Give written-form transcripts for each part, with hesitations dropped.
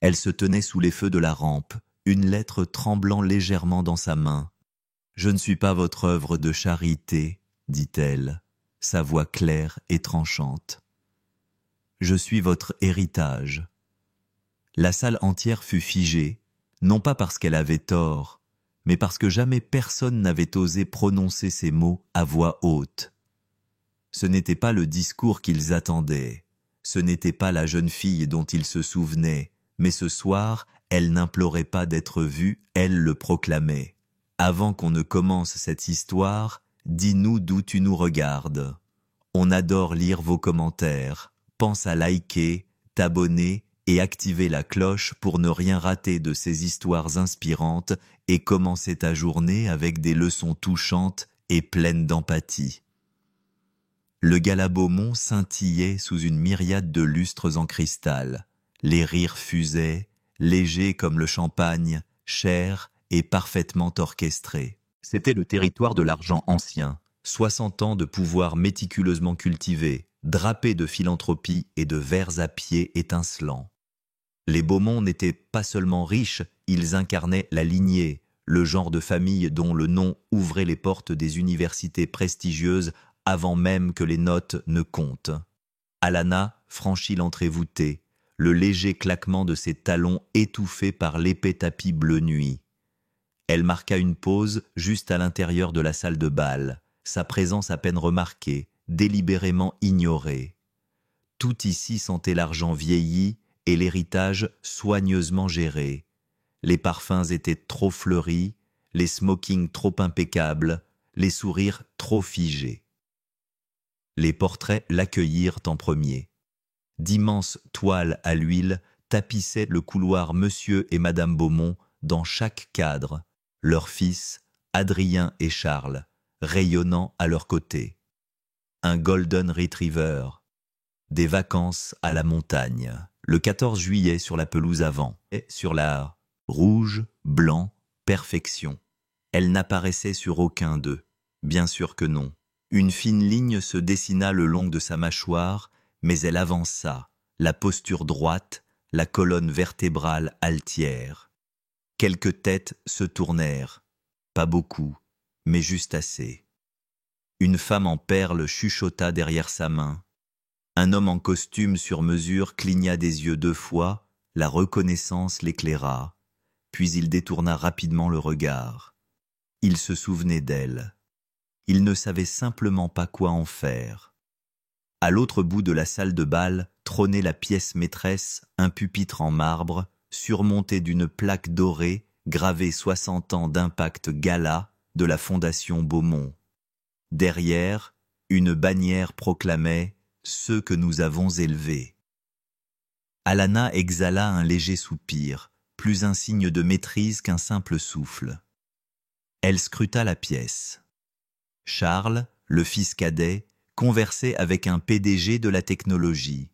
Elle se tenait sous les feux de la rampe, une lettre tremblant légèrement dans sa main. « Je ne suis pas votre œuvre de charité, dit-elle, sa voix claire et tranchante. Je suis votre héritage. » La salle entière fut figée, non pas parce qu'elle avait tort, mais parce que jamais personne n'avait osé prononcer ces mots à voix haute. Ce n'était pas le discours qu'ils attendaient, ce n'était pas la jeune fille dont ils se souvenaient, mais ce soir, elle n'implorait pas d'être vue, elle le proclamait. « Avant qu'on ne commence cette histoire, dis-nous d'où tu nous regardes. On adore lire vos commentaires. Pense à liker, t'abonner et activer la cloche pour ne rien rater de ces histoires inspirantes et commencer ta journée avec des leçons touchantes et pleines d'empathie. » Le gala Beaumont scintillait sous une myriade de lustres en cristal. Les rires fusaient, légers comme le champagne, chers et parfaitement orchestrés. C'était le territoire de l'argent ancien, 60 ans de pouvoir méticuleusement cultivé, drapé de philanthropie et de vers à pied étincelants. Les Beaumont n'étaient pas seulement riches, ils incarnaient la lignée, le genre de famille dont le nom ouvrait les portes des universités prestigieuses avant même que les notes ne comptent. Alana franchit l'entrée voûtée, le léger claquement de ses talons étouffé par l'épais tapis bleu nuit. Elle marqua une pause juste à l'intérieur de la salle de bal, sa présence à peine remarquée, délibérément ignorée. Tout ici sentait l'argent vieilli et l'héritage soigneusement géré. Les parfums étaient trop fleuris, les smokings trop impeccables, les sourires trop figés. Les portraits l'accueillirent en premier. D'immenses toiles à l'huile tapissaient le couloir Monsieur et Madame Beaumont dans chaque cadre, leurs fils, Adrien et Charles, rayonnant à leur côté. Un golden retriever, des vacances à la montagne. Le 14 juillet sur la pelouse avant, et sur la rouge, blanc, perfection. Elle n'apparaissait sur aucun d'eux, bien sûr que non. Une fine ligne se dessina le long de sa mâchoire, mais elle avança, la posture droite, la colonne vertébrale altière. Quelques têtes se tournèrent, pas beaucoup, mais juste assez. Une femme en perles chuchota derrière sa main. Un homme en costume sur mesure cligna des yeux 2 fois, la reconnaissance l'éclaira, puis il détourna rapidement le regard. Il se souvenait d'elle. Il ne savait simplement pas quoi en faire. À l'autre bout de la salle de bal trônait la pièce maîtresse, un pupitre en marbre, surmonté d'une plaque dorée, gravée 60 ans d'impact gala de la Fondation Beaumont. Derrière, une bannière proclamait « Ceux que nous avons élevés ». Alana exhala un léger soupir, plus un signe de maîtrise qu'un simple souffle. Elle scruta la pièce. Charles, le fils cadet, conversait avec un PDG de la technologie.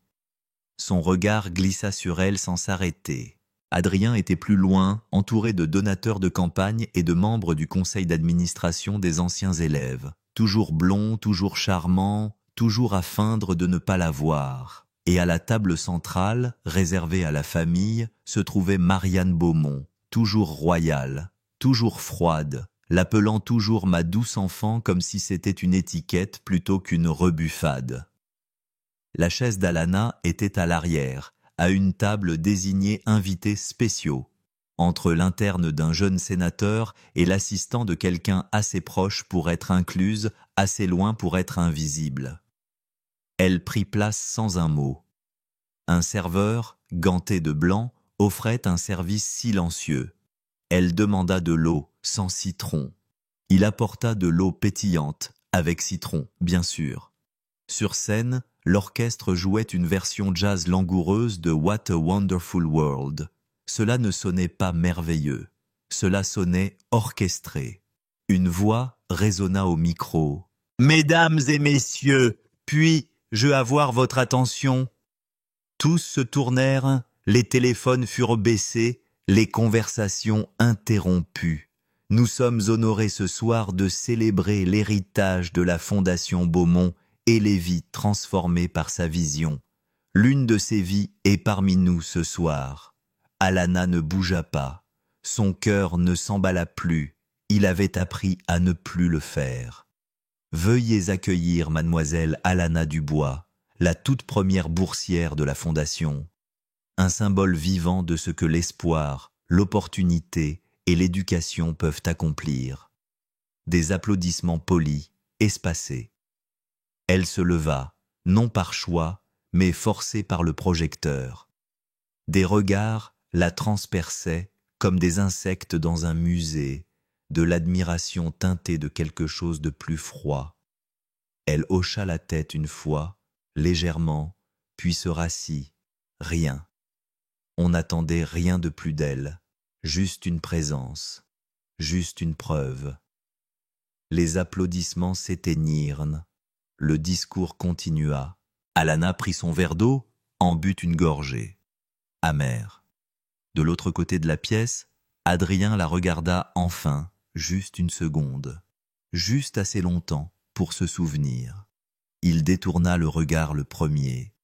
Son regard glissa sur elle sans s'arrêter. Adrien était plus loin, entouré de donateurs de campagne et de membres du conseil d'administration des anciens élèves. Toujours blond, toujours charmant, toujours à feindre de ne pas la voir. Et à la table centrale, réservée à la famille, se trouvait Marianne Beaumont, toujours royale, toujours froide, l'appelant toujours ma douce enfant comme si c'était une étiquette plutôt qu'une rebuffade. La chaise d'Alana était à l'arrière, à une table désignée invités spéciaux, entre l'interne d'un jeune sénateur et l'assistant de quelqu'un assez proche pour être incluse, assez loin pour être invisible. Elle prit place sans un mot. Un serveur, ganté de blanc, offrait un service silencieux. Elle demanda de l'eau, sans citron. Il apporta de l'eau pétillante, avec citron, bien sûr. Sur scène, l'orchestre jouait une version jazz langoureuse de What a Wonderful World. Cela ne sonnait pas merveilleux. Cela sonnait orchestré. Une voix résonna au micro. « Mesdames et messieurs, puis-je avoir votre attention ?» Tous se tournèrent, les téléphones furent baissés, les conversations interrompues. Nous sommes honorés ce soir de célébrer l'héritage de la Fondation Beaumont et les vies transformées par sa vision. L'une de ces vies est parmi nous ce soir. Alana ne bougea pas. Son cœur ne s'emballa plus. Il avait appris à ne plus le faire. Veuillez accueillir mademoiselle Alana Dubois, la toute première boursière de la Fondation. Un symbole vivant de ce que l'espoir, l'opportunité et l'éducation peuvent accomplir. Des applaudissements polis, espacés. Elle se leva, non par choix, mais forcée par le projecteur. Des regards la transperçaient comme des insectes dans un musée, de l'admiration teintée de quelque chose de plus froid. Elle hocha la tête une fois, légèrement, puis se rassit. Rien. On n'attendait rien de plus d'elle, juste une présence, juste une preuve. Les applaudissements s'éteignirent, le discours continua. Alana prit son verre d'eau, en but une gorgée. Amère. De l'autre côté de la pièce, Adrien la regarda enfin, juste une seconde, juste assez longtemps pour se souvenir. Il détourna le regard le premier.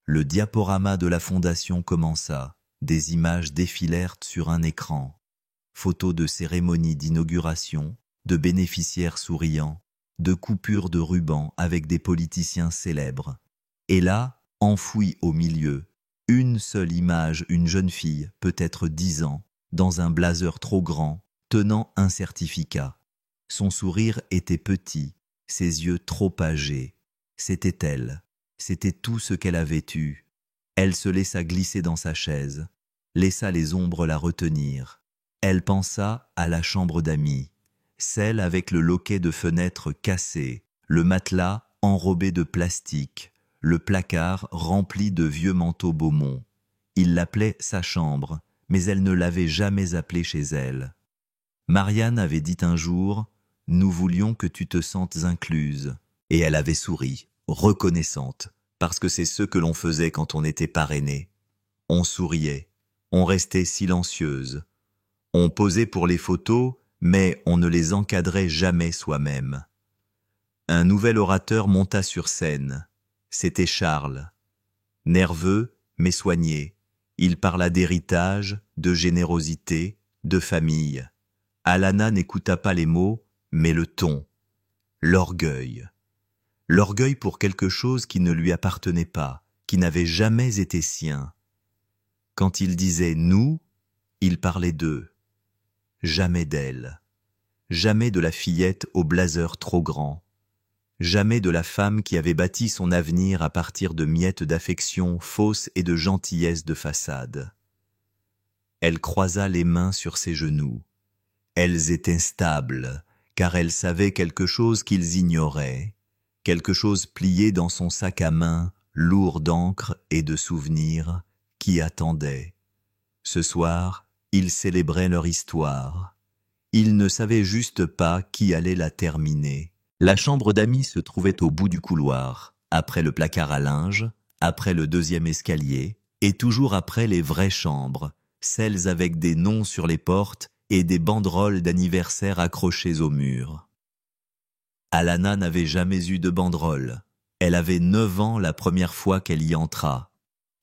Le diaporama de la Fondation commença, des images défilèrent sur un écran. Photos de cérémonies d'inauguration, de bénéficiaires souriants, de coupures de rubans avec des politiciens célèbres. Et là, enfouie au milieu, une seule image, une jeune fille, peut-être 10 ans, dans un blazer trop grand, tenant un certificat. Son sourire était petit, ses yeux trop âgés. C'était elle, c'était tout ce qu'elle avait eu. Elle se laissa glisser dans sa chaise, laissa les ombres la retenir. Elle pensa à la chambre d'amis, celle avec le loquet de fenêtre cassé, le matelas enrobé de plastique, le placard rempli de vieux manteaux Beaumont. Il l'appelait sa chambre, mais elle ne l'avait jamais appelée chez elle. Marianne avait dit un jour « Nous voulions que tu te sentes incluse ». Et elle avait souri, reconnaissante, parce que c'est ce que l'on faisait quand on était parrainé. On souriait, on restait silencieuse. On posait pour les photos, mais on ne les encadrait jamais soi-même. Un nouvel orateur monta sur scène. C'était Charles. Nerveux, mais soigné, il parla d'héritage, de générosité, de famille. Alana n'écouta pas les mots, mais le ton. L'orgueil. L'orgueil pour quelque chose qui ne lui appartenait pas, qui n'avait jamais été sien. Quand il disait « nous », il parlait d'eux. Jamais d'elle. Jamais de la fillette au blazer trop grand. Jamais de la femme qui avait bâti son avenir à partir de miettes d'affection fausses et de gentillesse de façade. Elle croisa les mains sur ses genoux. Elles étaient stables, car elle savait quelque chose qu'ils ignoraient, quelque chose plié dans son sac à main, lourd d'encre et de souvenirs, qui attendait. Ce soir, ils célébraient leur histoire. Ils ne savaient juste pas qui allait la terminer. La chambre d'amis se trouvait au bout du couloir, après le placard à linge, après le deuxième escalier, et toujours après les vraies chambres, celles avec des noms sur les portes et des banderoles d'anniversaire accrochées au mur. Alana n'avait jamais eu de banderole. Elle avait 9 ans la première fois qu'elle y entra.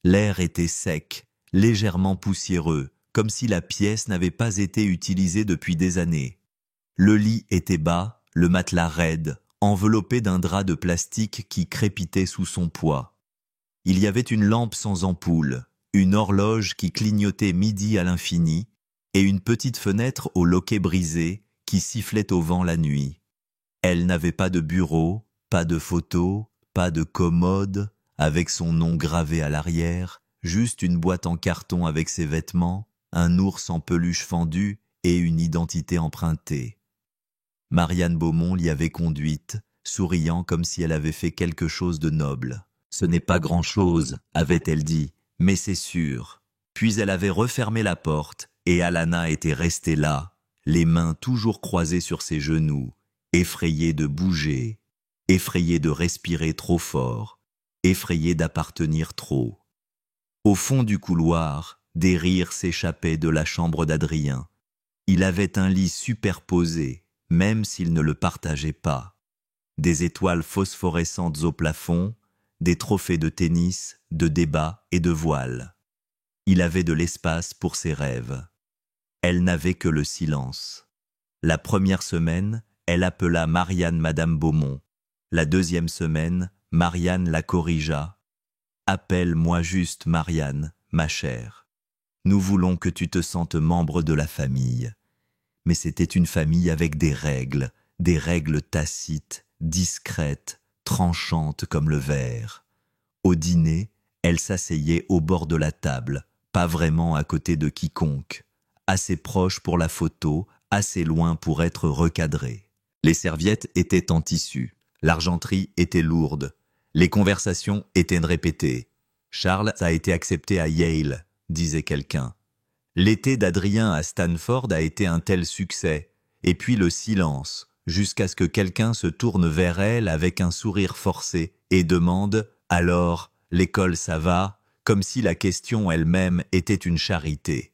L'air était sec, légèrement poussiéreux, comme si la pièce n'avait pas été utilisée depuis des années. Le lit était bas, le matelas raide, enveloppé d'un drap de plastique qui crépitait sous son poids. Il y avait une lampe sans ampoule, une horloge qui clignotait midi à l'infini, et une petite fenêtre au loquet brisé qui sifflait au vent la nuit. Elle n'avait pas de bureau, pas de photo, pas de commode, avec son nom gravé à l'arrière, juste une boîte en carton avec ses vêtements, un ours en peluche fendue et une identité empruntée. Marianne Beaumont l'y avait conduite, souriant comme si elle avait fait quelque chose de noble. « Ce n'est pas grand-chose », avait-elle dit, « mais c'est sûr. » Puis elle avait refermé la porte, et Alana était restée là, les mains toujours croisées sur ses genoux, effrayée de bouger, effrayée de respirer trop fort, effrayée d'appartenir trop. Au fond du couloir, des rires s'échappaient de la chambre d'Adrien. Il avait un lit superposé, même s'il ne le partageait pas. Des étoiles phosphorescentes au plafond, des trophées de tennis, de débat et de voile. Il avait de l'espace pour ses rêves. Elle n'avait que le silence. La première semaine, elle appela Marianne Madame Beaumont. La deuxième semaine, Marianne la corrigea. « Appelle-moi juste Marianne, ma chère. Nous voulons que tu te sentes membre de la famille. » Mais c'était une famille avec des règles tacites, discrètes, tranchantes comme le verre. Au dîner, elle s'asseyait au bord de la table, pas vraiment à côté de quiconque, assez proche pour la photo, assez loin pour être recadrée. Les serviettes étaient en tissu, l'argenterie était lourde, les conversations étaient répétées. « Charles a été accepté à Yale », disait quelqu'un. L'été d'Adrien à Stanford a été un tel succès, et puis le silence, jusqu'à ce que quelqu'un se tourne vers elle avec un sourire forcé et demande « Alors, l'école ça va ?» comme si la question elle-même était une charité.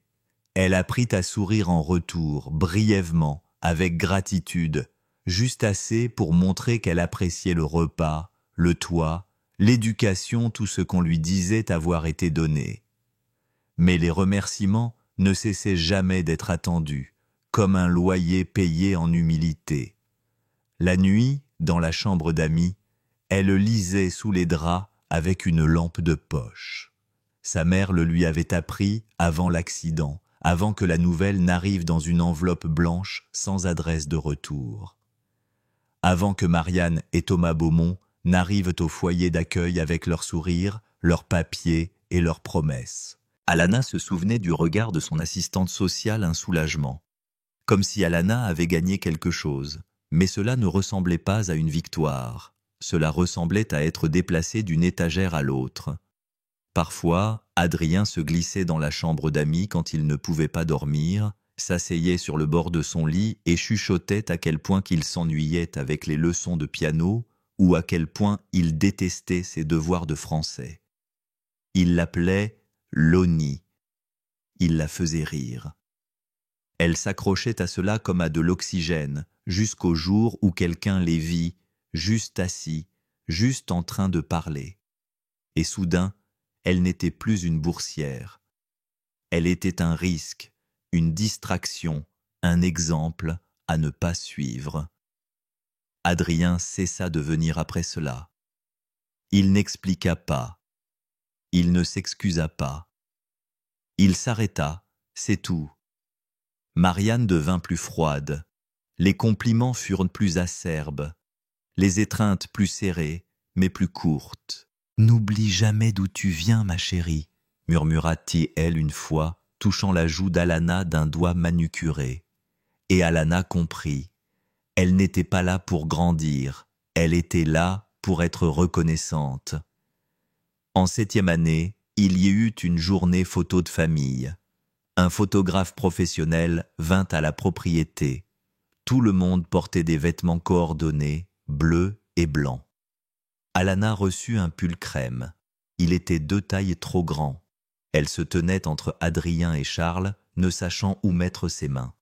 Elle apprit à sourire en retour, brièvement, avec gratitude, juste assez pour montrer qu'elle appréciait le repas, le toit, l'éducation, tout ce qu'on lui disait avoir été donné. Mais les remerciements ne cessaient jamais d'être attendus, comme un loyer payé en humilité. La nuit, dans la chambre d'amis, elle lisait sous les draps avec une lampe de poche. Sa mère le lui avait appris avant l'accident, avant que la nouvelle n'arrive dans une enveloppe blanche sans adresse de retour. Avant que Marianne et Thomas Beaumont n'arrivent au foyer d'accueil avec leurs sourires, leurs papiers et leurs promesses. Alana se souvenait du regard de son assistante sociale un soulagement. Comme si Alana avait gagné quelque chose. Mais cela ne ressemblait pas à une victoire. Cela ressemblait à être déplacé d'une étagère à l'autre. Parfois, Adrien se glissait dans la chambre d'amis quand il ne pouvait pas dormir, s'asseyait sur le bord de son lit et chuchotait à quel point qu'il s'ennuyait avec les leçons de piano ou à quel point il détestait ses devoirs de français. Il l'appelait Loni. Il la faisait rire. Elle s'accrochait à cela comme à de l'oxygène, jusqu'au jour où quelqu'un les vit, juste assis, juste en train de parler. Et soudain, elle n'était plus une boursière. Elle était un risque, une distraction, un exemple à ne pas suivre. Adrien cessa de venir après cela. Il n'expliqua pas. Il ne s'excusa pas. Il s'arrêta, c'est tout. Marianne devint plus froide. Les compliments furent plus acerbes. Les étreintes plus serrées, mais plus courtes. « N'oublie jamais d'où tu viens, ma chérie », murmura-t-elle une fois, touchant la joue d'Alana d'un doigt manucuré. Et Alana comprit. Elle n'était pas là pour grandir, elle était là pour être reconnaissante. En 7e année, il y eut une journée photo de famille. Un photographe professionnel vint à la propriété. Tout le monde portait des vêtements coordonnés, bleus et blancs. Alana reçut un pull crème. Il était 2 tailles trop grand. Elle se tenait entre Adrien et Charles, ne sachant où mettre ses mains.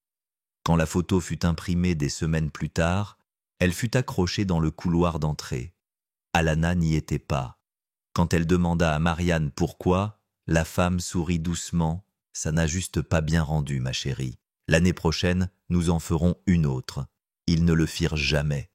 Quand la photo fut imprimée des semaines plus tard, elle fut accrochée dans le couloir d'entrée. Alana n'y était pas. Quand elle demanda à Marianne pourquoi, la femme sourit doucement. « Ça n'a juste pas bien rendu, ma chérie. L'année prochaine, nous en ferons une autre. » Ils ne le firent jamais.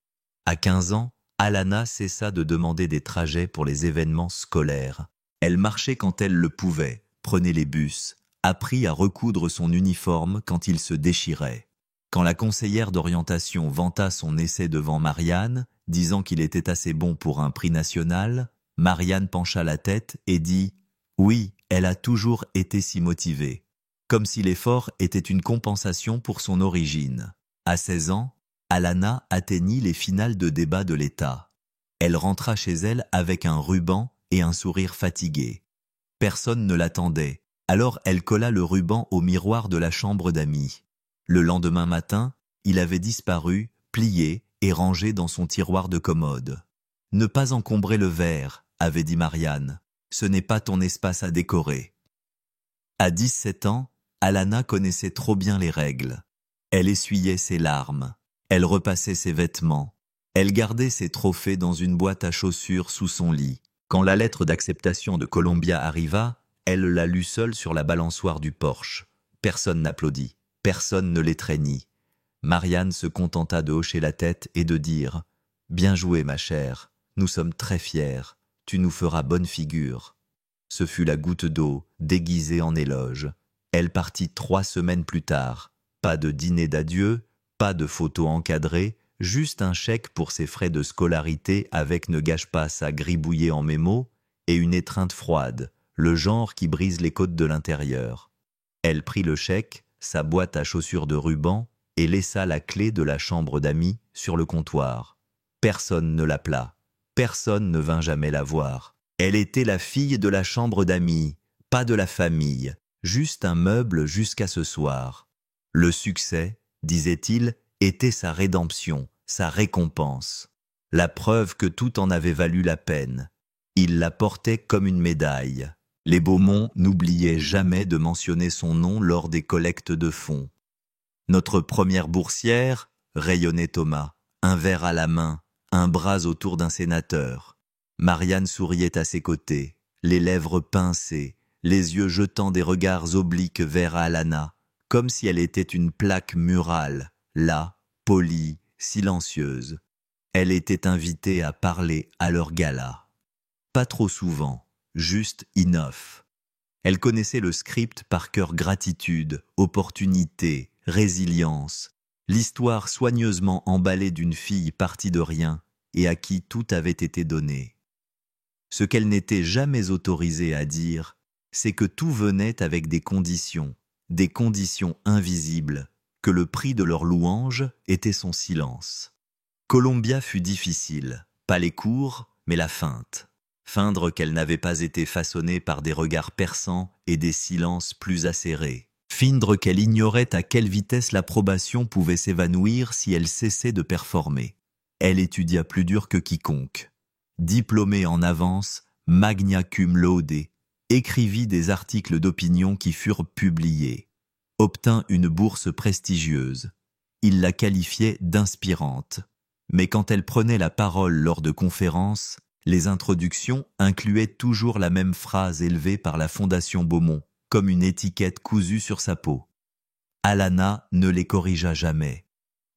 À 15 ans, Alana cessa de demander des trajets pour les événements scolaires. Elle marchait quand elle le pouvait, prenait les bus, apprit à recoudre son uniforme quand il se déchirait. Quand la conseillère d'orientation vanta son essai devant Marianne, disant qu'il était assez bon pour un prix national, Marianne pencha la tête et dit « Oui, elle a toujours été si motivée », comme si l'effort était une compensation pour son origine. À 16 ans, Alana atteignit les finales de débat de l'État. Elle rentra chez elle avec un ruban et un sourire fatigué. Personne ne l'attendait, alors elle colla le ruban au miroir de la chambre d'amis. Le lendemain matin, il avait disparu, plié et rangé dans son tiroir de commode. « Ne pas encombrer le verre », avait dit Marianne. « Ce n'est pas ton espace à décorer. » À 17 ans, Alana connaissait trop bien les règles. Elle essuyait ses larmes. Elle repassait ses vêtements. Elle gardait ses trophées dans une boîte à chaussures sous son lit. Quand la lettre d'acceptation de Columbia arriva, Elle l'a lu seule sur la balançoire du porche. Personne n'applaudit, personne ne l'étreignit. Marianne se contenta de hocher la tête et de dire « Bien joué, ma chère, nous sommes très fiers, tu nous feras bonne figure. » Ce fut la goutte d'eau, déguisée en éloge. Elle partit 3 semaines plus tard. Pas de dîner d'adieu, pas de photos encadrées, juste un chèque pour ses frais de scolarité avec ne gâche pas sa gribouillée en mémo et une étreinte froide, le genre qui brise les côtes de l'intérieur. Elle prit le chèque, sa boîte à chaussures de ruban et laissa la clé de la chambre d'amis sur le comptoir. Personne ne l'appela, personne ne vint jamais la voir. Elle était la fille de la chambre d'amis, pas de la famille, juste un meuble jusqu'à ce soir. Le succès, disait-il, était sa rédemption, sa récompense, la preuve que tout en avait valu la peine. Il la portait comme une médaille. Les Beaumont n'oubliaient jamais de mentionner son nom lors des collectes de fonds. Notre première boursière, rayonnait Thomas, un verre à la main, un bras autour d'un sénateur. Marianne souriait à ses côtés, les lèvres pincées, les yeux jetant des regards obliques vers Alana, comme si elle était une plaque murale, là, polie, silencieuse. Elle était invitée à parler à leur gala. Pas trop souvent, juste enough. Elle connaissait le script par cœur: gratitude, opportunité, résilience, l'histoire soigneusement emballée d'une fille partie de rien et à qui tout avait été donné. Ce qu'elle n'était jamais autorisée à dire, c'est que tout venait avec des conditions invisibles, que le prix de leur louange était son silence. Columbia fut difficile, pas les cours, mais la feinte. Feindre qu'elle n'avait pas été façonnée par des regards perçants et des silences plus acérés. Feindre qu'elle ignorait à quelle vitesse l'approbation pouvait s'évanouir si elle cessait de performer. Elle étudia plus dur que quiconque. Diplômée en avance, magna cum laude, écrivit des articles d'opinion qui furent publiés. Obtint une bourse prestigieuse. Il la qualifiait d'inspirante. Mais quand elle prenait la parole lors de conférences, les introductions incluaient toujours la même phrase élevée par la Fondation Beaumont, comme une étiquette cousue sur sa peau. Alana ne les corrigea jamais.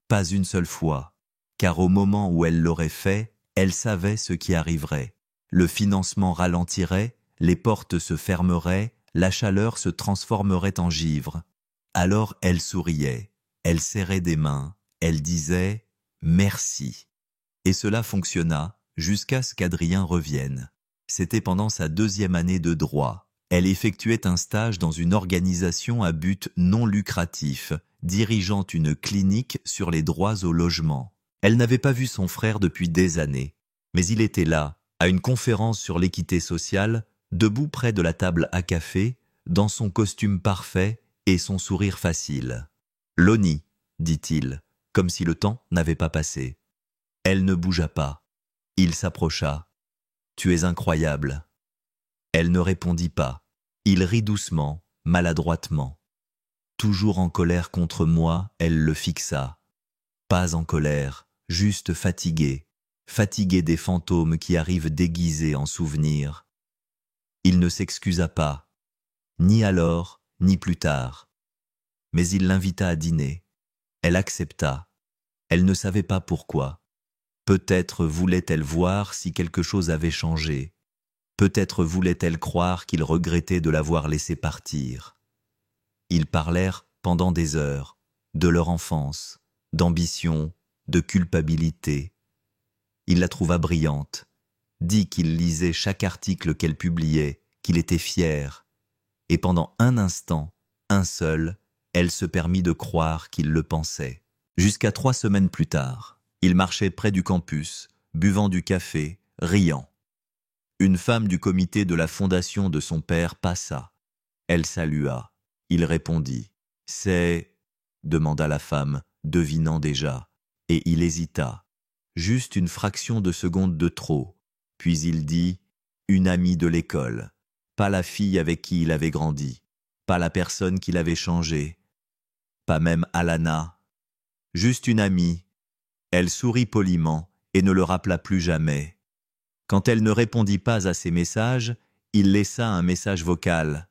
Pas une seule fois, car au moment où elle l'aurait fait, elle savait ce qui arriverait. Le financement ralentirait, les portes se fermeraient, la chaleur se transformerait en givre. Alors elle souriait, elle serrait des mains, elle disait « merci ». Et cela fonctionna jusqu'à ce qu'Adrien revienne. C'était pendant sa 2e année de droit. Elle effectuait un stage dans une organisation à but non lucratif, dirigeant une clinique sur les droits au logement. Elle n'avait pas vu son frère depuis des années, mais il était là, à une conférence sur l'équité sociale, debout près de la table à café, dans son costume parfait et son sourire facile. « Lonnie », dit-il, comme si le temps n'avait pas passé. Elle ne bougea pas. Il s'approcha. « Tu es incroyable. » Elle ne répondit pas. Il rit doucement, maladroitement. Toujours en colère contre moi, elle le fixa. Pas en colère, juste fatiguée, fatiguée des fantômes qui arrivent déguisés en souvenirs. Il ne s'excusa pas, ni alors, ni plus tard. Mais il l'invita à dîner. Elle accepta. Elle ne savait pas pourquoi. Peut-être voulait-elle voir si quelque chose avait changé. Peut-être voulait-elle croire qu'il regrettait de l'avoir laissé partir. Ils parlèrent pendant des heures, de leur enfance, d'ambition, de culpabilité. Il la trouva brillante, dit qu'il lisait chaque article qu'elle publiait, qu'il était fier. Et pendant un instant, un seul, elle se permit de croire qu'il le pensait. Jusqu'à 3 semaines plus tard, il marchait près du campus, buvant du café, riant. Une femme du comité de la fondation de son père passa. Elle salua. Il répondit. « C'est... » demanda la femme, devinant déjà, et il hésita. Juste une fraction de seconde de trop. Puis il dit « Une amie de l'école. Pas la fille avec qui il avait grandi. Pas la personne qui l'avait changé. Pas même Alana. Juste une amie. » Elle sourit poliment et ne le rappela plus jamais. Quand elle ne répondit pas à ses messages, Il laissa un message vocal.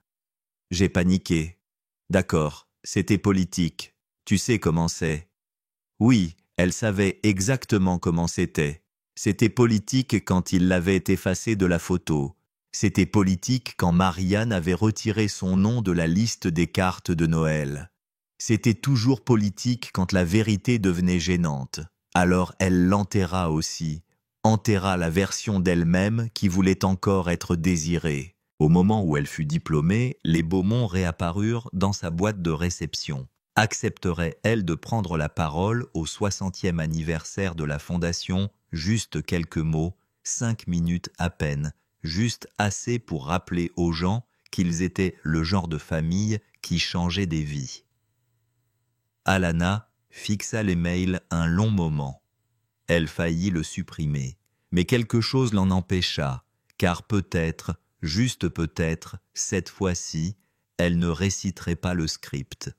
J'ai paniqué. D'accord, c'était politique. Tu sais comment c'est. Oui, elle savait exactement comment c'était. C'était politique quand il l'avait effacé de la photo. C'était politique quand Marianne avait retiré son nom de la liste des cartes de Noël. C'était toujours politique quand la vérité devenait gênante. Alors elle l'enterra aussi, enterra la version d'elle-même qui voulait encore être désirée. Au moment où elle fut diplômée, les Beaumont réapparurent dans sa boîte de réception. Accepterait-elle de prendre la parole au 60e anniversaire de la Fondation? Juste quelques mots, 5 minutes à peine, juste assez pour rappeler aux gens qu'ils étaient le genre de famille qui changeait des vies. Alana fixa les mails un long moment. Elle faillit le supprimer, mais quelque chose l'en empêcha, car peut-être, juste peut-être, cette fois-ci, elle ne réciterait pas le script.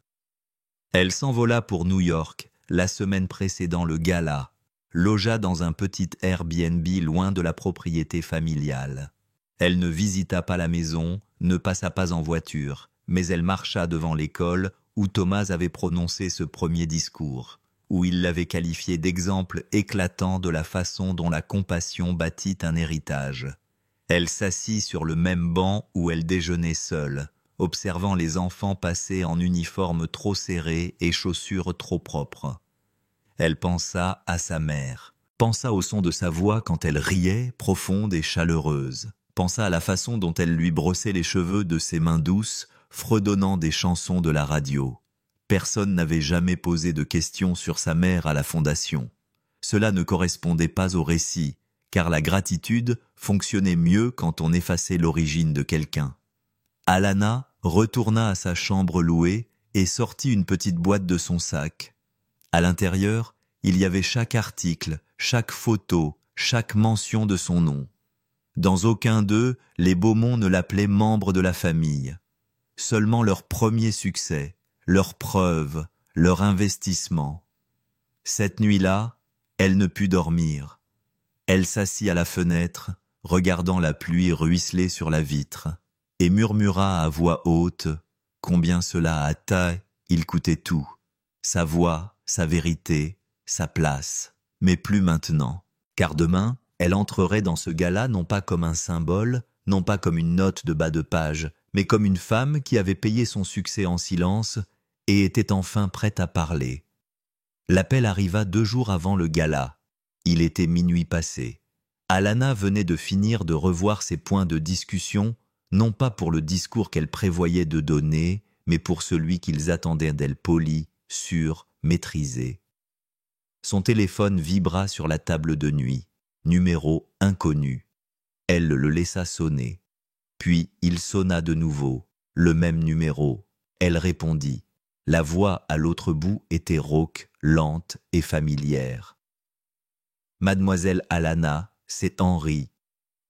Elle s'envola pour New York, la semaine précédant le gala, logea dans un petit Airbnb loin de la propriété familiale. Elle ne visita pas la maison, ne passa pas en voiture, mais elle marcha devant l'école où Thomas avait prononcé ce premier discours, où il l'avait qualifié d'exemple éclatant de la façon dont la compassion bâtit un héritage. Elle s'assit sur le même banc où elle déjeunait seule, observant les enfants passer en uniforme trop serré et chaussures trop propres. Elle pensa à sa mère, pensa au son de sa voix quand elle riait, profonde et chaleureuse, pensa à la façon dont elle lui brossait les cheveux de ses mains douces, fredonnant des chansons de la radio. Personne n'avait jamais posé de questions sur sa mère à la Fondation. Cela ne correspondait pas au récit, car la gratitude fonctionnait mieux quand on effaçait l'origine de quelqu'un. Alana retourna à sa chambre louée et sortit une petite boîte de son sac. À l'intérieur, il y avait chaque article, chaque photo, chaque mention de son nom. Dans aucun d'eux, les Beaumont ne l'appelaient membre de la famille. Seulement leur premier succès, leur preuve, leur investissement. Cette nuit-là, elle ne put dormir. Elle s'assit à la fenêtre, regardant la pluie ruisseler sur la vitre, et murmura à voix haute combien cela il coûtait tout. Sa voix, sa vérité, sa place, mais plus maintenant. Car demain, elle entrerait dans ce gala non pas comme un symbole, non pas comme une note de bas de page, mais comme une femme qui avait payé son succès en silence et était enfin prête à parler. L'appel arriva 2 jours avant le gala. Il était minuit passé. Alana venait de finir de revoir ses points de discussion, non pas pour le discours qu'elle prévoyait de donner, mais pour celui qu'ils attendaient d'elle poli, sûr, maîtrisé. Son téléphone vibra sur la table de nuit. Numéro inconnu. Elle le laissa sonner. Puis il sonna de nouveau. Le même numéro. Elle répondit. La voix à l'autre bout était rauque, lente et familière. Mademoiselle Alana, c'est Henri.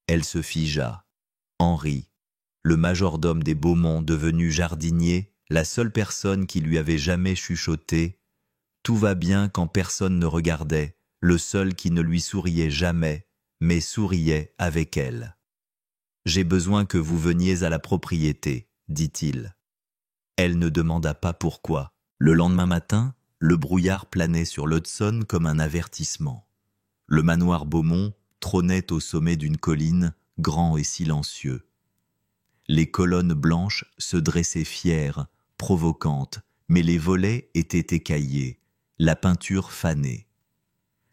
Elle se figea. Henri, le majordome des Beaumont devenu jardinier, la seule personne qui lui avait jamais chuchoté « Tout va bien quand personne ne regardait », le seul qui ne lui souriait jamais, mais souriait avec elle. « J'ai besoin que vous veniez à la propriété », dit-il. Elle ne demanda pas pourquoi. Le lendemain matin, le brouillard planait sur l'Hudson comme un avertissement. Le manoir Beaumont trônait au sommet d'une colline, grand et silencieux. Les colonnes blanches se dressaient fières, provocantes, mais les volets étaient écaillés, la peinture fanée.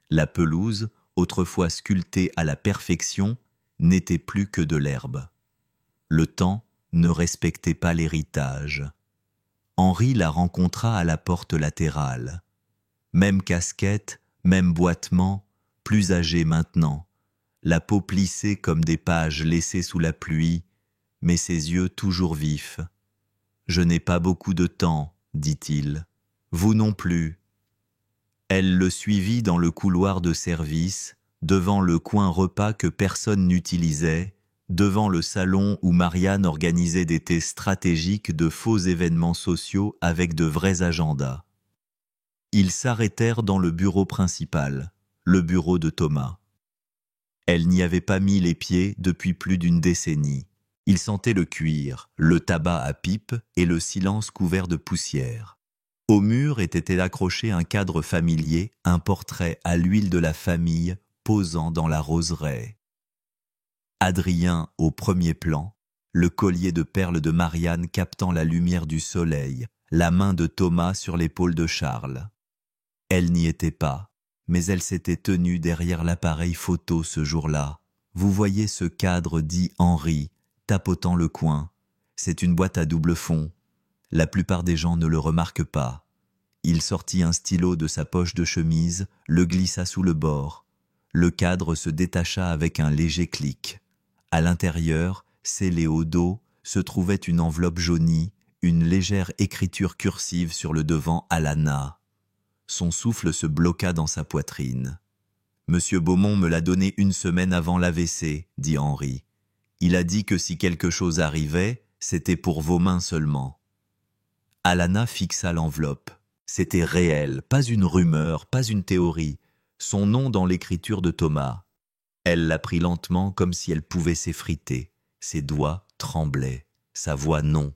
La pelouse, autrefois sculptée à la perfection, n'était plus que de l'herbe. Le temps ne respectait pas l'héritage. Henri la rencontra à la porte latérale. Même casquette, même boitement, plus âgée maintenant, la peau plissée comme des pages laissées sous la pluie, mais ses yeux toujours vifs. « Je n'ai pas beaucoup de temps, dit-il. Vous non plus. » Elle le suivit dans le couloir de service, devant le coin repas que personne n'utilisait, devant le salon où Marianne organisait des thés stratégiques de faux événements sociaux avec de vrais agendas. Ils s'arrêtèrent dans le bureau principal, le bureau de Thomas. Elle n'y avait pas mis les pieds depuis plus d'1 décennie. Il sentait le cuir, le tabac à pipe et le silence couvert de poussière. Au mur était accroché un cadre familier, un portrait à l'huile de la famille posant dans la roseraie. Adrien au premier plan, le collier de perles de Marianne captant la lumière du soleil, la main de Thomas sur l'épaule de Charles. Elle n'y était pas, mais elle s'était tenue derrière l'appareil photo ce jour-là. Vous voyez ce cadre, dit Henri, tapotant le coin. C'est une boîte à double fond. La plupart des gens ne le remarquent pas. Il sortit un stylo de sa poche de chemise, le glissa sous le bord. Le cadre se détacha avec un léger clic. À l'intérieur, scellée au dos, se trouvait une enveloppe jaunie, une légère écriture cursive sur le devant Alana. Son souffle se bloqua dans sa poitrine. « Monsieur Beaumont me l'a donné une semaine avant l'AVC, dit Henri. Il a dit que si quelque chose arrivait, c'était pour vos mains seulement. » Alana fixa l'enveloppe. C'était réel, pas une rumeur, pas une théorie. Son nom dans l'écriture de Thomas. Elle la prit lentement comme si elle pouvait s'effriter. Ses doigts tremblaient. Sa voix non.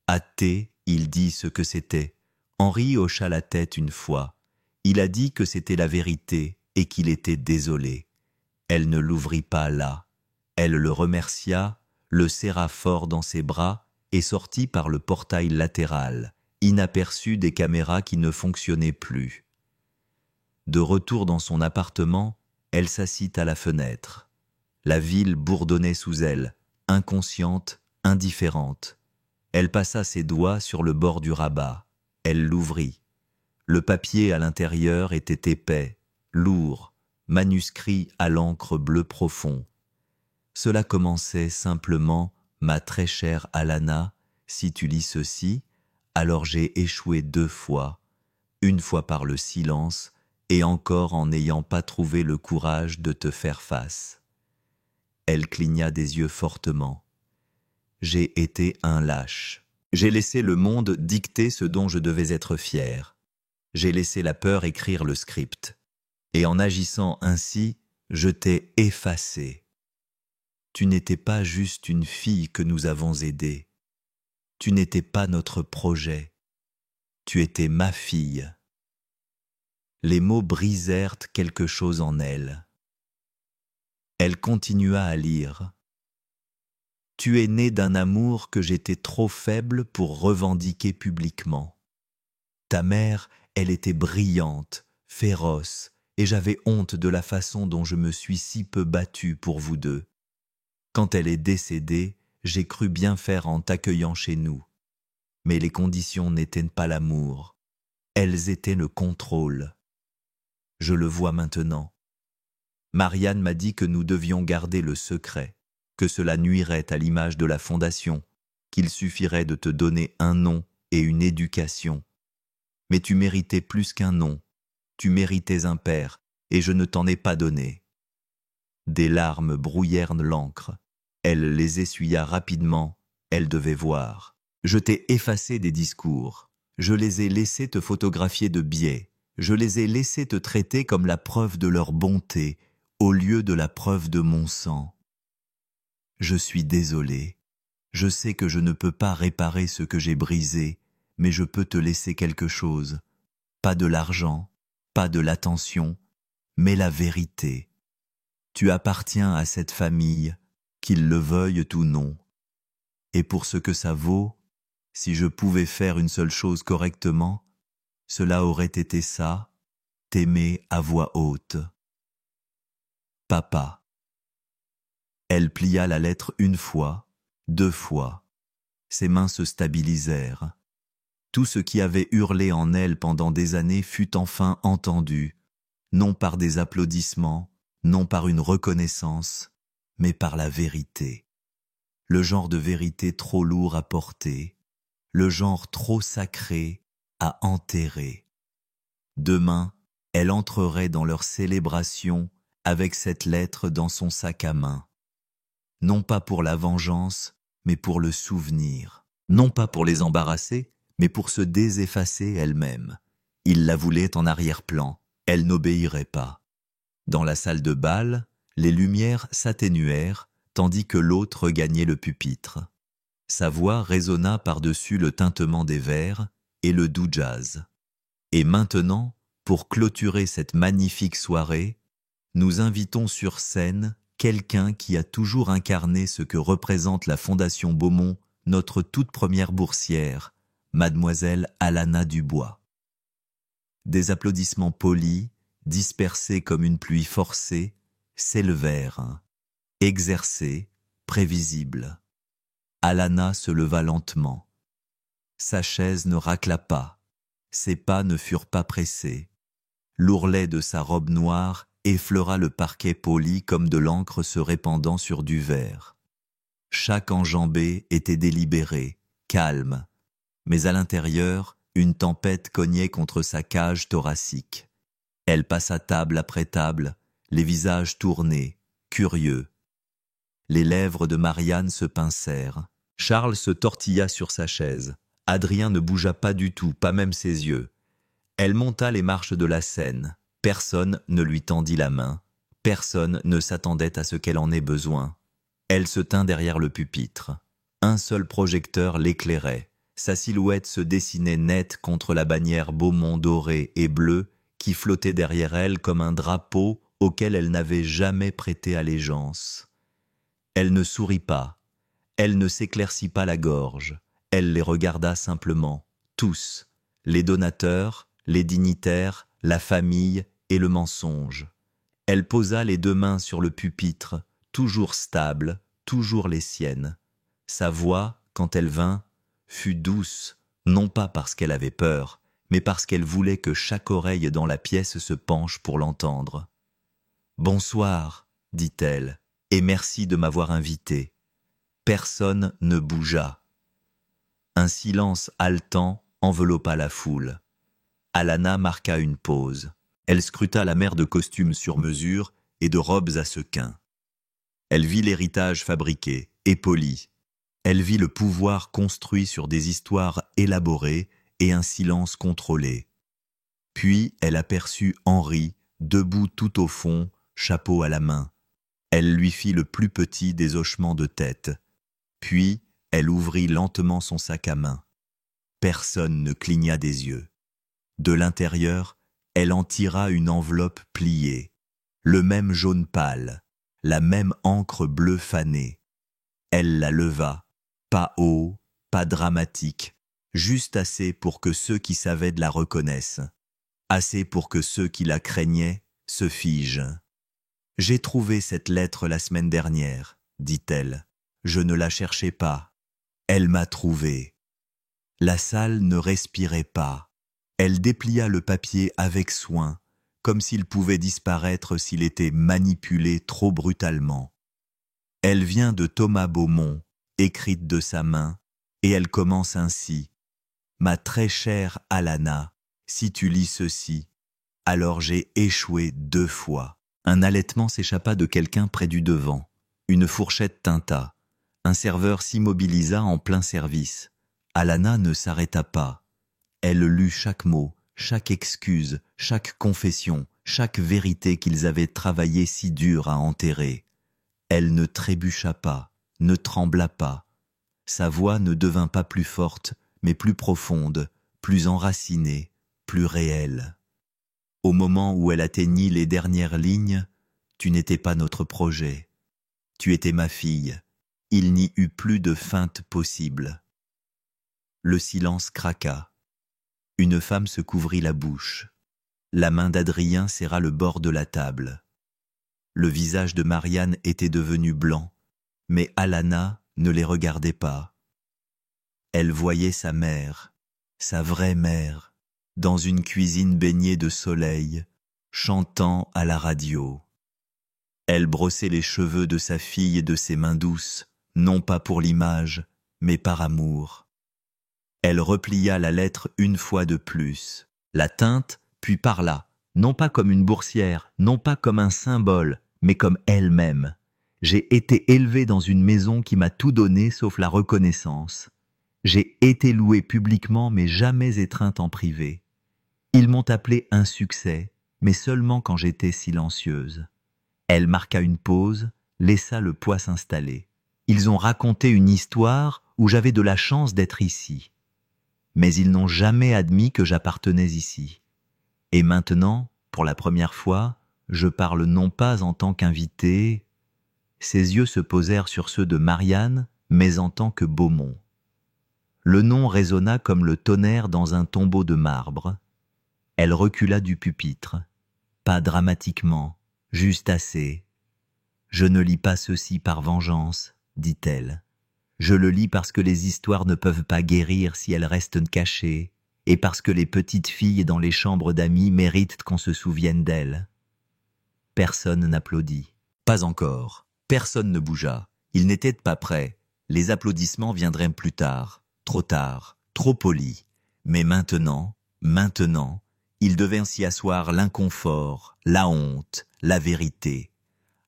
Hâté, il dit ce que c'était. Henri hocha la tête une fois. Il a dit que c'était la vérité et qu'il était désolé. Elle ne l'ouvrit pas là. Elle le remercia, le serra fort dans ses bras et sortit par le portail latéral, inaperçue des caméras qui ne fonctionnaient plus. De retour dans son appartement, elle s'assit à la fenêtre. La ville bourdonnait sous elle, inconsciente, indifférente. Elle passa ses doigts sur le bord du rabat. Elle l'ouvrit. Le papier à l'intérieur était épais, lourd, manuscrit à l'encre bleu profond. Cela commençait simplement « Ma très chère Alana, si tu lis ceci, alors j'ai échoué 2 fois, une fois par le silence et encore en n'ayant pas trouvé le courage de te faire face. » Elle cligna des yeux fortement. « J'ai été un lâche. J'ai laissé le monde dicter ce dont je devais être fier. J'ai laissé la peur écrire le script. Et en agissant ainsi, je t'ai effacé. Tu n'étais pas juste une fille que nous avons aidée. Tu n'étais pas notre projet. Tu étais ma fille. » Les mots brisèrent quelque chose en elle. Elle continua à lire. « Tu es né d'un amour que j'étais trop faible pour revendiquer publiquement. Ta mère, elle était brillante, féroce, et j'avais honte de la façon dont je me suis si peu battue pour vous deux. Quand elle est décédée, j'ai cru bien faire en t'accueillant chez nous. Mais les conditions n'étaient pas l'amour, elles étaient le contrôle. Je le vois maintenant. Marianne m'a dit que nous devions garder le secret, que cela nuirait à l'image de la fondation, qu'il suffirait de te donner un nom et une éducation. Mais tu méritais plus qu'un nom, tu méritais un père, et je ne t'en ai pas donné. » Des larmes brouillèrent l'encre. Elle les essuya rapidement, elle devait voir. « Je t'ai effacé des discours, je les ai laissés te photographier de biais, je les ai laissés te traiter comme la preuve de leur bonté, au lieu de la preuve de mon sang. Je suis désolé, je sais que je ne peux pas réparer ce que j'ai brisé, mais je peux te laisser quelque chose, pas de l'argent, pas de l'attention, mais la vérité. Tu appartiens à cette famille, qu'ils le veuillent ou non. Et pour ce que ça vaut, si je pouvais faire une seule chose correctement, cela aurait été ça, t'aimer à voix haute. Papa. » Elle plia la lettre 1 fois, 2 fois. Ses mains se stabilisèrent. Tout ce qui avait hurlé en elle pendant des années fut enfin entendu, non par des applaudissements, non par une reconnaissance, mais par la vérité. Le genre de vérité trop lourd à porter, le genre trop sacré à enterrer. Demain, elle entrerait dans leur célébration avec cette lettre dans son sac à main. Non pas pour la vengeance, mais pour le souvenir. Non pas pour les embarrasser, mais pour se déseffacer elle-même. Il la voulait en arrière-plan, elle n'obéirait pas. Dans la salle de bal, les lumières s'atténuèrent, tandis que l'autre regagnait le pupitre. Sa voix résonna par-dessus le tintement des verres et le doux jazz. Et maintenant, pour clôturer cette magnifique soirée, nous invitons sur scène quelqu'un qui a toujours incarné ce que représente la Fondation Beaumont, notre toute première boursière, mademoiselle Alana Dubois. Des applaudissements polis, dispersés comme une pluie forcée, s'élevèrent, exercés, prévisibles. Alana se leva lentement. Sa chaise ne racla pas, ses pas ne furent pas pressés. L'ourlet de sa robe noire effleura le parquet poli comme de l'encre se répandant sur du verre. Chaque enjambée était délibérée, calme, mais à l'intérieur, une tempête cognait contre sa cage thoracique. Elle passa table après table, les visages tournés, curieux. Les lèvres de Marianne se pincèrent. Charles se tortilla sur sa chaise. Adrien ne bougea pas du tout, pas même ses yeux. Elle monta les marches de la scène. Personne ne lui tendit la main. Personne ne s'attendait à ce qu'elle en ait besoin. Elle se tint derrière le pupitre. Un seul projecteur l'éclairait. Sa silhouette se dessinait nette contre la bannière Beaumont dorée et bleue qui flottait derrière elle comme un drapeau auquel elle n'avait jamais prêté allégeance. Elle ne sourit pas. Elle ne s'éclaircit pas la gorge. Elle les regarda simplement, tous, les donateurs, les dignitaires, la famille et le mensonge. Elle posa les deux mains sur le pupitre, toujours stable, toujours les siennes. Sa voix, quand elle vint, fut douce, non pas parce qu'elle avait peur, mais parce qu'elle voulait que chaque oreille dans la pièce se penche pour l'entendre. « Bonsoir, dit-elle, et merci de m'avoir invité. » Personne ne bougea. Un silence haletant enveloppa la foule. Alana marqua une pause. Elle scruta la mer de costumes sur mesure et de robes à sequins. Elle vit l'héritage fabriqué et poli. Elle vit le pouvoir construit sur des histoires élaborées et un silence contrôlé. Puis elle aperçut Henri, debout tout au fond, chapeau à la main. Elle lui fit le plus petit des hochements de tête. Puis elle ouvrit lentement son sac à main. Personne ne cligna des yeux. De l'intérieur, elle en tira une enveloppe pliée, le même jaune pâle, la même encre bleue fanée. Elle la leva, pas haut, pas dramatique, juste assez pour que ceux qui savaient de la reconnaissent, assez pour que ceux qui la craignaient se figent. « J'ai trouvé cette lettre la semaine dernière, dit-elle. Je ne la cherchais pas. Elle m'a trouvé. » La salle ne respirait pas. Elle déplia le papier avec soin, comme s'il pouvait disparaître s'il était manipulé trop brutalement. Elle vient de Thomas Beaumont, écrite de sa main, et elle commence ainsi. « Ma très chère Alana, si tu lis ceci, alors j'ai échoué 2 fois. » Un halètement s'échappa de quelqu'un près du devant. Une fourchette tinta. Un serveur s'immobilisa en plein service. Alana ne s'arrêta pas. Elle lut chaque mot, chaque excuse, chaque confession, chaque vérité qu'ils avaient travaillé si dur à enterrer. Elle ne trébucha pas, ne trembla pas. Sa voix ne devint pas plus forte, mais plus profonde, plus enracinée, plus réelle. Au moment où elle atteignit les dernières lignes, « Tu n'étais pas notre projet. Tu étais ma fille. Il n'y eut plus de feinte possible. » Le silence craqua. Une femme se couvrit la bouche. La main d'Adrien serra le bord de la table. Le visage de Marianne était devenu blanc, mais Alana ne les regardait pas. Elle voyait sa mère, sa vraie mère, dans une cuisine baignée de soleil, chantant à la radio. Elle brossait les cheveux de sa fille de ses mains douces, non pas pour l'image, mais par amour. Elle replia la lettre une fois de plus, la tinte, puis parla, non pas comme une boursière, non pas comme un symbole, mais comme elle-même. J'ai été élevée dans une maison qui m'a tout donné sauf la reconnaissance. J'ai été louée publiquement mais jamais étreinte en privé. Ils m'ont appelé un succès, mais seulement quand j'étais silencieuse. Elle marqua une pause, laissa le poids s'installer. Ils ont raconté une histoire où j'avais de la chance d'être ici. Mais ils n'ont jamais admis que j'appartenais ici. Et maintenant, pour la première fois, je parle non pas en tant qu'invité. Ses yeux se posèrent sur ceux de Marianne, mais en tant que Beaumont. Le nom résonna comme le tonnerre dans un tombeau de marbre. Elle recula du pupitre. Pas dramatiquement, juste assez. « Je ne lis pas ceci par vengeance, dit-elle. Je le lis parce que les histoires ne peuvent pas guérir si elles restent cachées, et parce que les petites filles dans les chambres d'amis méritent qu'on se souvienne d'elles. » Personne n'applaudit. Pas encore. Personne ne bougea. Ils n'étaient pas prêts. Les applaudissements viendraient plus tard. Trop tard. Trop polis. Mais maintenant, il devait s'y asseoir l'inconfort, la honte, la vérité.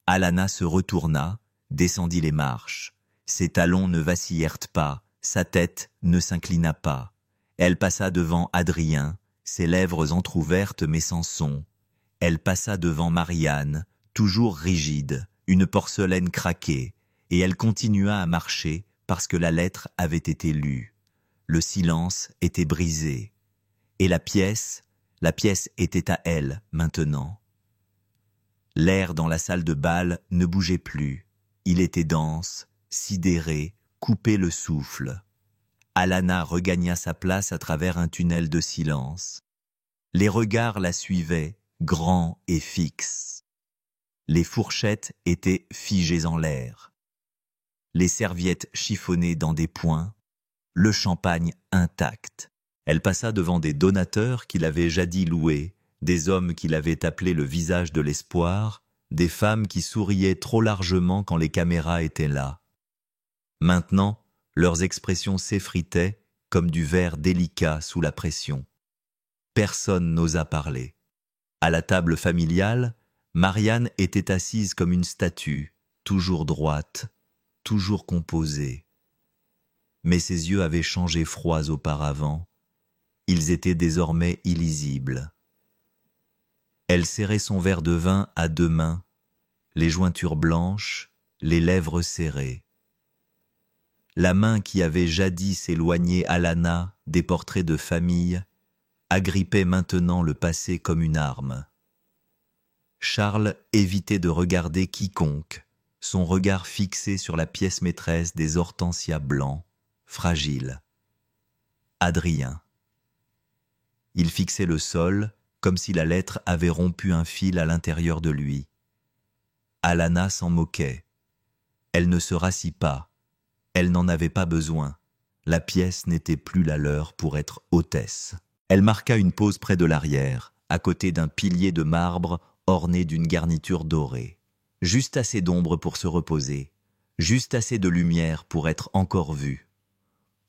Alana se retourna, descendit les marches. Ses talons ne vacillèrent pas, sa tête ne s'inclina pas. Elle passa devant Adrien, ses lèvres entr'ouvertes mais sans son. Elle passa devant Marianne, toujours rigide, une porcelaine craquée, et elle continua à marcher parce que la lettre avait été lue. Le silence était brisé. Et la pièce était à elle maintenant. L'air dans la salle de bal ne bougeait plus. Il était dense, sidéré, coupé le souffle. Alana regagna sa place à travers un tunnel de silence. Les regards la suivaient, grands et fixes. Les fourchettes étaient figées en l'air. Les serviettes chiffonnées dans des poings, le champagne intact. Elle passa devant des donateurs qui l'avaient jadis louée, des hommes qui l'avaient appelé le visage de l'espoir, des femmes qui souriaient trop largement quand les caméras étaient là. Maintenant, leurs expressions s'effritaient comme du verre délicat sous la pression. Personne n'osa parler. À la table familiale, Marianne était assise comme une statue, toujours droite, toujours composée. Mais ses yeux avaient changé froids auparavant. Ils étaient désormais illisibles. Elle serrait son verre de vin à deux mains, les jointures blanches, les lèvres serrées. La main qui avait jadis éloigné Alana des portraits de famille agrippait maintenant le passé comme une arme. Charles évitait de regarder quiconque, son regard fixé sur la pièce maîtresse des hortensias blancs, fragiles. Adrien. Il fixait le sol, comme si la lettre avait rompu un fil à l'intérieur de lui. Alana s'en moquait. Elle ne se rassit pas. Elle n'en avait pas besoin. La pièce n'était plus la leur pour être hôtesse. Elle marqua une pause près de l'arrière, à côté d'un pilier de marbre orné d'une garniture dorée. Juste assez d'ombre pour se reposer, juste assez de lumière pour être encore vue.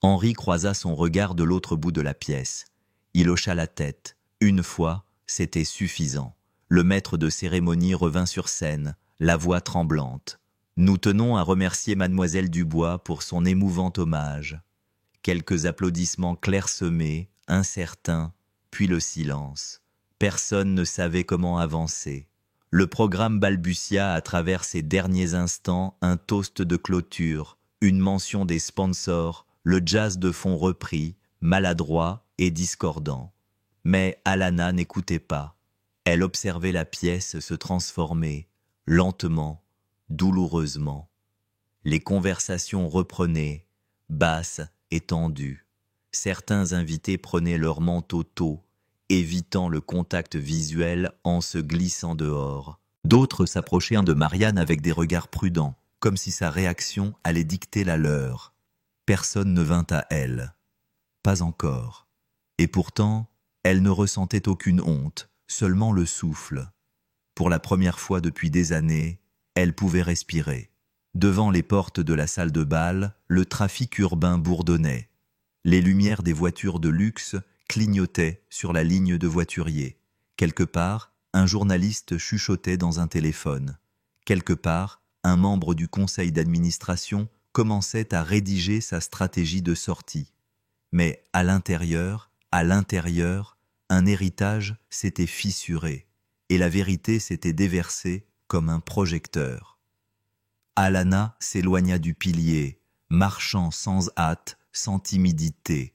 Henri croisa son regard de l'autre bout de la pièce. Il hocha la tête. Une fois, c'était suffisant. Le maître de cérémonie revint sur scène, la voix tremblante. « Nous tenons à remercier mademoiselle Dubois pour son émouvant hommage. » Quelques applaudissements clairsemés, incertains, puis le silence. Personne ne savait comment avancer. Le programme balbutia à travers ces derniers instants un toast de clôture, une mention des sponsors, le jazz de fond repris, maladroit et discordant. Mais Alana n'écoutait pas. Elle observait la pièce se transformer, lentement, douloureusement. Les conversations reprenaient, basses et tendues. Certains invités prenaient leur manteau tôt, évitant le contact visuel en se glissant dehors. D'autres s'approchaient de Marianne avec des regards prudents, comme si sa réaction allait dicter la leur. Personne ne vint à elle. Pas encore. Et pourtant, elle ne ressentait aucune honte, seulement le souffle. Pour la première fois depuis des années, elle pouvait respirer. Devant les portes de la salle de bal, le trafic urbain bourdonnait. Les lumières des voitures de luxe clignotaient sur la ligne de voituriers. Quelque part, un journaliste chuchotait dans un téléphone. Quelque part, un membre du conseil d'administration commençait à rédiger sa stratégie de sortie. Mais à l'intérieur, un héritage s'était fissuré et la vérité s'était déversée comme un projecteur. Alana s'éloigna du pilier, marchant sans hâte, sans timidité.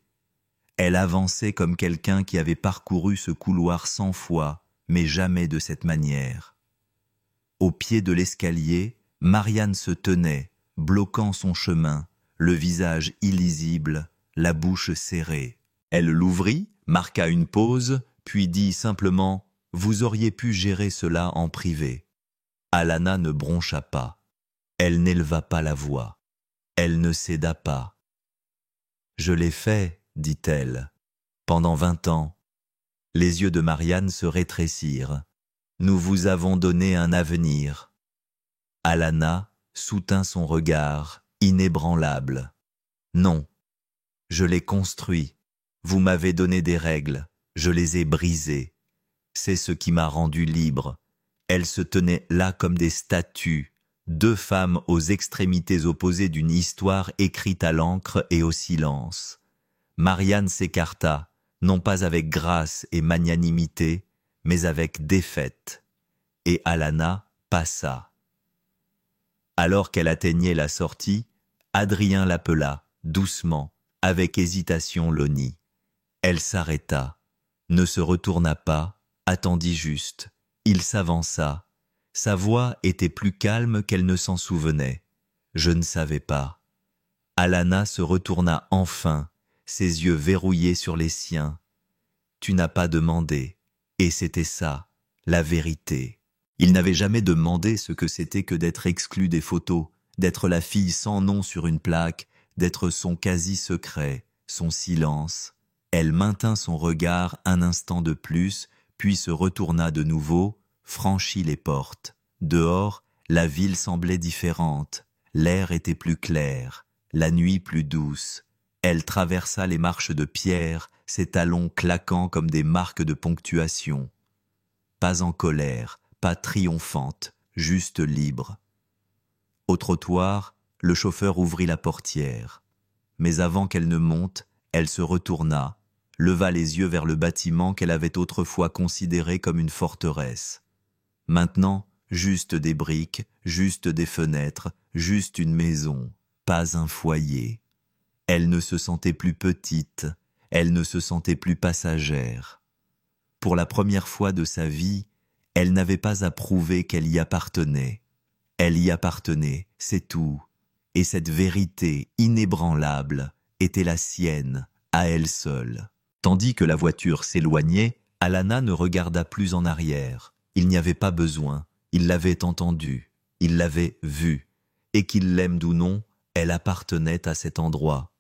Elle avançait comme quelqu'un qui avait parcouru ce couloir 100 fois, mais jamais de cette manière. Au pied de l'escalier, Marianne se tenait, bloquant son chemin, le visage illisible, la bouche serrée. Elle l'ouvrit, marqua une pause, puis dit simplement « Vous auriez pu gérer cela en privé ». Alana ne broncha pas. Elle n'éleva pas la voix. Elle ne céda pas. « Je l'ai fait, dit-elle, pendant 20 ans. » Les yeux de Marianne se rétrécirent. « Nous vous avons donné un avenir. » Alana soutint son regard, inébranlable. « Non, je l'ai construit. Vous m'avez donné des règles, je les ai brisées. C'est ce qui m'a rendue libre. » Elles se tenaient là comme des statues, deux femmes aux extrémités opposées d'une histoire écrite à l'encre et au silence. Marianne s'écarta, non pas avec grâce et magnanimité, mais avec défaite, et Alana passa. Alors qu'elle atteignait la sortie, Adrien l'appela, doucement, avec hésitation Loni. Elle s'arrêta, ne se retourna pas, attendit juste. Il s'avança. Sa voix était plus calme qu'elle ne s'en souvenait. Je ne savais pas. Alana se retourna enfin, ses yeux verrouillés sur les siens. Tu n'as pas demandé. Et c'était ça, la vérité. Il n'avait jamais demandé ce que c'était que d'être exclu des photos, d'être la fille sans nom sur une plaque, d'être son quasi-secret, son silence. Elle maintint son regard un instant de plus, puis se retourna de nouveau, franchit les portes. Dehors, la ville semblait différente. L'air était plus clair, la nuit plus douce. Elle traversa les marches de pierre, ses talons claquant comme des marques de ponctuation. Pas en colère, pas triomphante, juste libre. Au trottoir, le chauffeur ouvrit la portière. Mais avant qu'elle ne monte, elle se retourna, leva les yeux vers le bâtiment qu'elle avait autrefois considéré comme une forteresse. Maintenant, juste des briques, juste des fenêtres, juste une maison, pas un foyer. Elle ne se sentait plus petite, elle ne se sentait plus passagère. Pour la première fois de sa vie, elle n'avait pas à prouver qu'elle y appartenait. Elle y appartenait, c'est tout. Et cette vérité inébranlable était la sienne, à elle seule. Tandis que la voiture s'éloignait, Alana ne regarda plus en arrière. Il n'y avait pas besoin, il l'avait entendu, il l'avait vue. Et qu'il l'aime ou non, elle appartenait à cet endroit.